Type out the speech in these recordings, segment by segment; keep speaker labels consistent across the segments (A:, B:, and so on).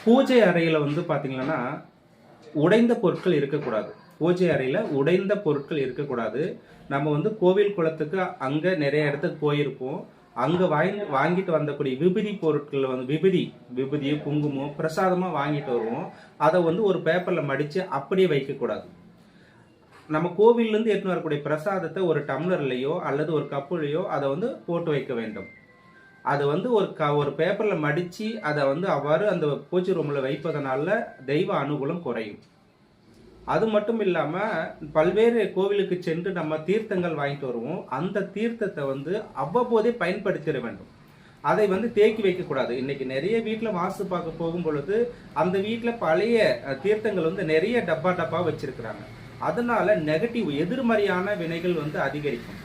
A: பூஜை அறையில வந்து பாத்தீங்கன்னா உடைந்த பொருட்கள் இருக்கக்கூடாது. பூஜை அறையில உடைந்த பொருட்கள் இருக்கக்கூடாது. நம்ம வந்து கோவில் குளத்துக்கு அங்க நிறைய இடத்துக்கு போயிருப்போம். அங்க வாங்கிட்டு வந்தக்கூடிய விபூதி பொருட்கள் வந்து விபூதி, குங்குமம், பிரசாதமா வாங்கிட்டு வருவோம். அதை வந்து ஒரு பேப்பர்ல மடிச்சு அப்படியே வைக்கக்கூடாது. நம்ம கோவில்ல இருந்து எடுத்துன்னு வரக்கூடிய பிரசாதத்தை ஒரு டம்ளர்லயோ அல்லது ஒரு கப்புலையோ அதை வந்து போட்டு வைக்க வேண்டும். அது வந்து ஒரு பேப்பர்ல மடிச்சு அதை வந்து அவ்வாறு அந்த பூஜை ரூம்ல வைப்பதனால தெய்வ அனுகூலம் குறையும். அது மட்டும் இல்லாம பல்வேறு கோவிலுக்கு சென்று நம்ம தீர்த்தங்கள் வாங்கிட்டு வருவோம். அந்த தீர்த்தத்தை வந்து அவ்வப்போதே பயன்படுத்திட வேண்டும். அதை வந்து தேக்கி வைக்க கூடாது. இன்னைக்கு நிறைய வீட்டுல வாஸ்து பார்க்க போகும் பொழுது அந்த வீட்டுல பழைய தீர்த்தங்கள் வந்து நிறைய டப்பா வச்சிருக்கிறாங்க. அதனால நெகட்டிவ் எதிர்மறையான வினைகள் வந்து அதிகரிக்கும்.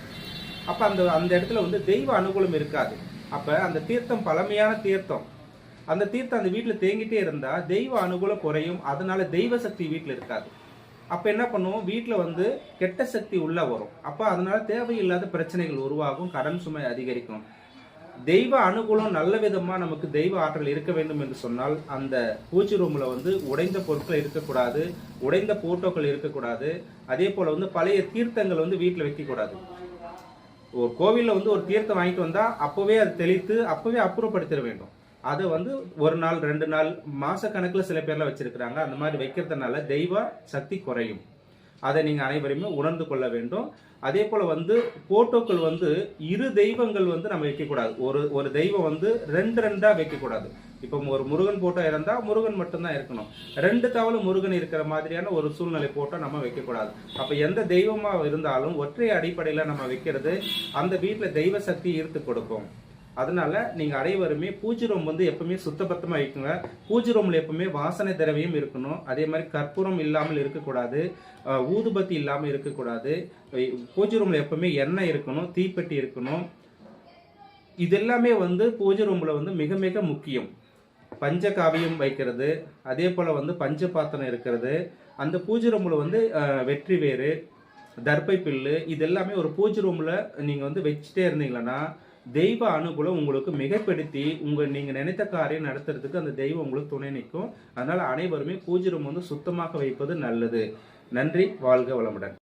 A: அப்ப அந்த இடத்துல வந்து தெய்வ அனுகூலம் இருக்காது. அப்ப அந்த தீர்த்தம் பழமையான தீர்த்தம், அந்த தீர்த்தம் அந்த வீட்டுல தேங்கிட்டே இருந்தா தெய்வ அனுகூலம் குறையும். அதனால தெய்வ சக்தி வீட்டுல இருக்காது. அப்ப என்ன பண்ணுவோம், வீட்டுல வந்து கெட்ட சக்தி உள்ள வரும். அப்ப அதனால தேவையில்லாத பிரச்சனைகள் உருவாகும், கடன் சுமை அதிகரிக்கும். தெய்வ அனுகூலம் நல்ல விதமா நமக்கு தெய்வ ஆற்றல் இருக்க வேண்டும் என்று சொன்னால் அந்த பூஜை ரூம்ல வந்து உடைந்த பொருட்கள் இருக்கக்கூடாது, உடைந்த போட்டோக்கள் இருக்கக்கூடாது. அதே போல வந்து பழைய தீர்த்தங்கள் வந்து வீட்டுல வைக்க கூடாது. ஒரு கோவில்ல வந்து ஒரு தீர்த்தம் வாங்கிட்டு வந்தா அப்பவே அதை தெளித்து அப்பவே அப்புறப்படுத்திட வேண்டும். அதை வந்து ஒரு நாள் 2 நாள் மாச கணக்குல சில பேர்லாம் வச்சிருக்கிறாங்க. அந்த மாதிரி வைக்கிறதுனால தெய்வ சக்தி குறையும். அதை நீங்க அனைவருமே உணர்ந்து கொள்ள வேண்டும். அதே போல வந்து போட்டோக்கள் வந்து இரு தெய்வங்கள் வந்து நம்ம வைக்கக்கூடாது. ஒரு தெய்வம் வந்து ரெண்டா வைக்கக்கூடாது. இப்போ ஒரு முருகன் போட்டோ இருந்தா முருகன் மட்டும்தான் இருக்கணும். 2 தவளை முருகன் இருக்கிற மாதிரியான ஒரு சூழ்நிலை போட்டோ நம்ம வைக்கக்கூடாது. அப்ப எந்த தெய்வமா இருந்தாலும் ஒற்றை அடிப்படையில நம்ம வைக்கிறது அந்த வீட்டுல தெய்வ சக்தி ஈர்த்து கொடுக்கும். அதனால நீங்க அனைவருமே பூஜை ரூம் வந்து எப்பவுமே சுத்தபத்தமா வைக்குங்க. பூஜை ரூம்ல எப்பவுமே வாசனை திரவியம் இருக்கணும். அதே மாதிரி கற்பூரம் இல்லாமல் இருக்கக்கூடாது, ஊதுபத்தி இல்லாமல் இருக்கக்கூடாது. பூஜை ரூம்ல எப்பவுமே எண்ணெய் இருக்கணும், தீப்பெட்டி இருக்கணும். இது எல்லாமே வந்து பூஜை ரூம்ல வந்து மிக மிக முக்கியம். பஞ்ச காவியம் வைக்கிறது, அதே போல வந்து பஞ்ச பாத்திரம் இருக்கிறது. அந்த பூஜை ரூம்ல வந்து வெற்றி வேறு, தர்பை பில்லு, இது எல்லாமே ஒரு பூஜை ரூம்ல நீங்க வந்து வச்சுட்டே இருந்தீங்கன்னா தெய்வ அனுகூலம் உங்களுக்கு மிகைப்படுத்தி நீங்க நினைத்த காரியம் நடத்துறதுக்கு அந்த தெய்வம் உங்களுக்கு துணை நிற்கும். அதனால அனைவருமே பூஜை ரூம் வந்து சுத்தமாக வைப்பது நல்லது. நன்றி. வாழ்க வளமுடன்.